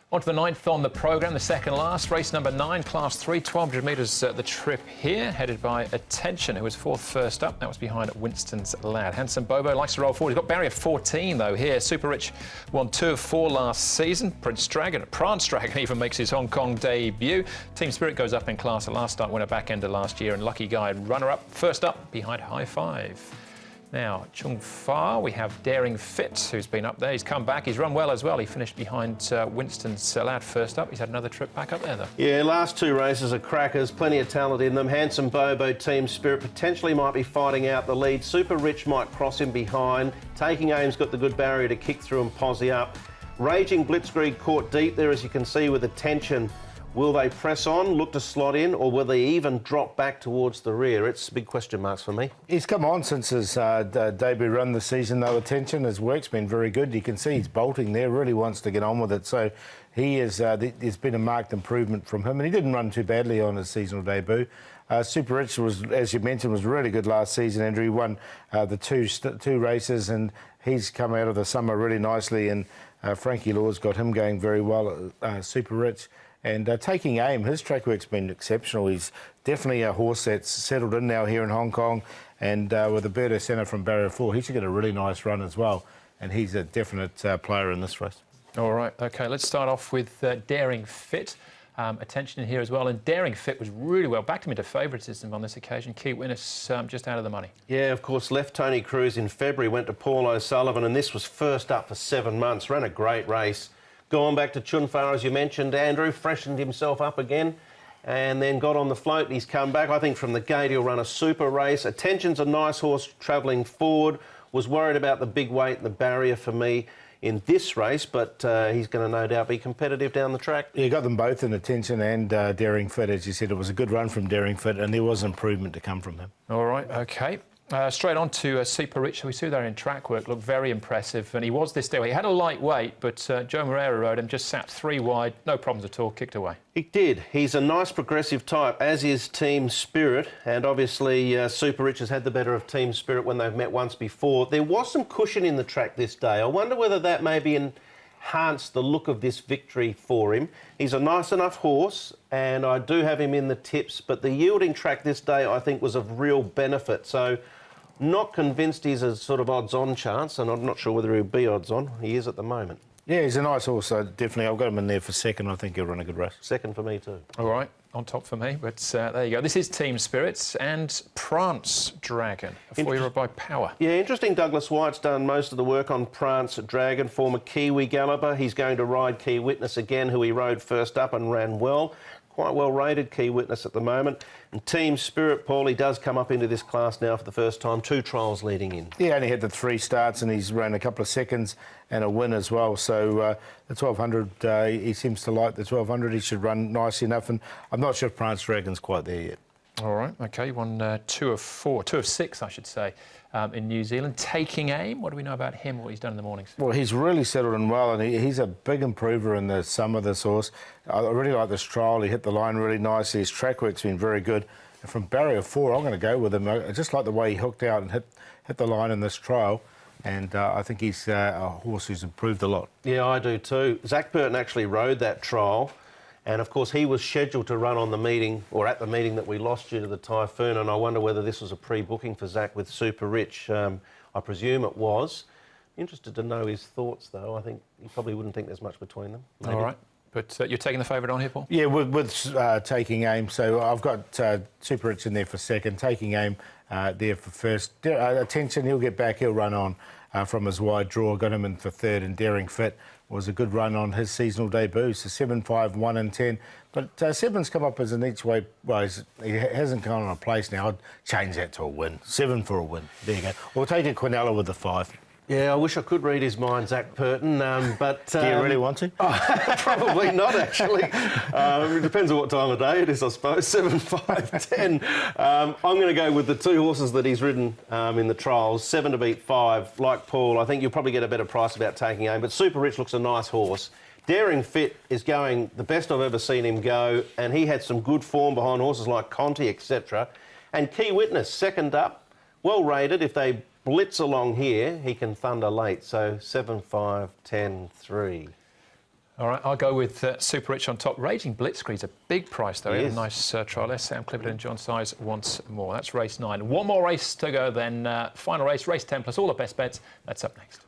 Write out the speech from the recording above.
On to the 9th on the programme, the second last, race number 9, Class 3, 1,200 metres the trip here, headed by Attention, who was fourth first up. That was behind Winston's Lad. Handsome Bobo likes to roll forward. He's got barrier 14, though, here. Super Rich won 2 of 4 last season. Prance Dragon even makes his Hong Kong debut. Team Spirit goes up in class. A last start winner back end of last year, and Lucky Guy runner-up, first up behind High Five. Now, Chung Fa, we have Daring Fit, who's been up there. He's come back. He's run well as well. He finished behind Winston's Lad first up. He's had another trip back up there, though. Yeah, last 2 races are crackers. Plenty of talent in them. Handsome Bobo, Team Spirit, potentially might be fighting out the lead. Super Rich might cross him behind. Taking Aim's got the good barrier to kick through and posse up. Raging Blitzkrieg caught deep there, as you can see, with Attention. Will they press on, look to slot in, or will they even drop back towards the rear? It's big question marks for me. He's come on since his debut run this season, though. Attention, his work's been very good. You can see he's bolting there, really wants to get on with it. So he is, there's been a marked improvement from him, and he didn't run too badly on his seasonal debut. Super Rich was, as you mentioned, was really good last season, Andrew. He won the two races, and he's come out of the summer really nicely, and Frankie Law's got him going very well at Super Rich. And Taking Aim, his track work's been exceptional. He's definitely a horse that's settled in now here in Hong Kong, and with a Birdo Centre from barrier 4, he should get a really nice run as well, and he's a definite player in this race. All right, OK, let's start off with Daring Fit. Attention in here as well, and Daring Fit was really well, backed him into favouritism on this occasion. Key witness just out of the money. Yeah, of course, left Tony Cruz in February, went to Paul O'Sullivan, and this was first up for 7 months. Ran a great race. Gone back to Chun Fa, as you mentioned, Andrew, freshened himself up again and then got on the float. He's come back. I think from the gate he'll run a super race. Attention's a nice horse travelling forward. Was worried about the big weight and the barrier for me in this race, but he's going to no doubt be competitive down the track. Yeah, got them both in Attention and Daring Fit. As you said, it was a good run from Daring Fit, and there was improvement to come from him. All right, OK. Straight on to Super Rich, who we saw there in track work, looked very impressive, and he was this day. He had a light weight, but Joe Moreira rode him, just sat 3 wide, no problems at all, kicked away. He did. He's a nice progressive type, as is Team Spirit, and obviously Super Rich has had the better of Team Spirit when they've met once before. There was some cushion in the track this day. I wonder whether that maybe enhanced the look of this victory for him. He's a nice enough horse, and I do have him in the tips, but the yielding track this day I think was of real benefit. So not convinced he's a sort of odds-on chance, and I'm not sure whether he'll be odds-on. He is at the moment. Yeah, he's a nice horse, so definitely. I've got him in there for second. I think he'll run a good race. Second for me too. All right, on top for me, but there you go. This is Team Spirits and Prance Dragon, a 4-year-old by Power. Yeah, interesting. Douglas White's done most of the work on Prance Dragon, former Kiwi galloper. He's going to ride Key Witness again, who he rode first up and ran well. Quite well rated, Key Witness at the moment. And Team Spirit, Paul, he does come up into this class now for the first time, 2 trials leading in. Yeah, only had the 3 starts, and he's ran a couple of seconds and a win as well. So the 1,200, he seems to like the 1,200. He should run nice enough, and I'm not sure if Prance Dragon's quite there yet. All right, OK, won 2 of 6, I should say, in New Zealand. Taking Aim, what do we know about him, what he's done in the mornings? Well, he's really settled in well, and he's a big improver in the summer, this horse. I really like this trial. He hit the line really nicely. His track work's been very good. And from barrier 4, I'm going to go with him. I just like the way he hooked out and hit the line in this trial. And I think he's a horse who's improved a lot. Yeah, I do too. Zach Burton actually rode that trial. And, of course, he was scheduled to run on the meeting, or at the meeting that we lost due to the typhoon, and I wonder whether this was a pre-booking for Zach with Super Rich. I presume it was. Interested to know his thoughts, though. I think he probably wouldn't think there's much between them. Maybe. All right. But you're taking the favourite on here, Paul? Yeah, with Taking Aim. So I've got Super Rich in there for second, Taking Aim there for first. Attention, he'll get back, he'll run on from his wide draw. Got him in for third, and Daring Fit was a good run on his seasonal debut. So 7, 5, 1 and 10. But 7's come up as an each way. Well, he hasn't gone on a place now. I'd change that to a win. 7 for a win. There you go. We'll take a Quinella with the 5. Yeah, I wish I could read his mind, Zach Burton, but... Do you really want to? Probably not, actually. It depends on what time of day it is, I suppose. 7, 5, 10. I'm going to go with the 2 horses that he's ridden in the trials. 7 to beat 5. Like Paul, I think you'll probably get a better price about Taking Aim, but Super Rich looks a nice horse. Daring Fit is going the best I've ever seen him go, and he had some good form behind horses like Conti, etc. And Key Witness, second up, well rated. If they blitz along here, he can thunder late. So 7, 5, 10, 3. All right, I'll go with Super Rich on top. Raging Blitzkrieg's a big price, though. Yes. A nice trial there. Sam Clifford and John Size once more. That's race 9. One more race to go then. Final race, race 10 plus all the best bets. That's up next.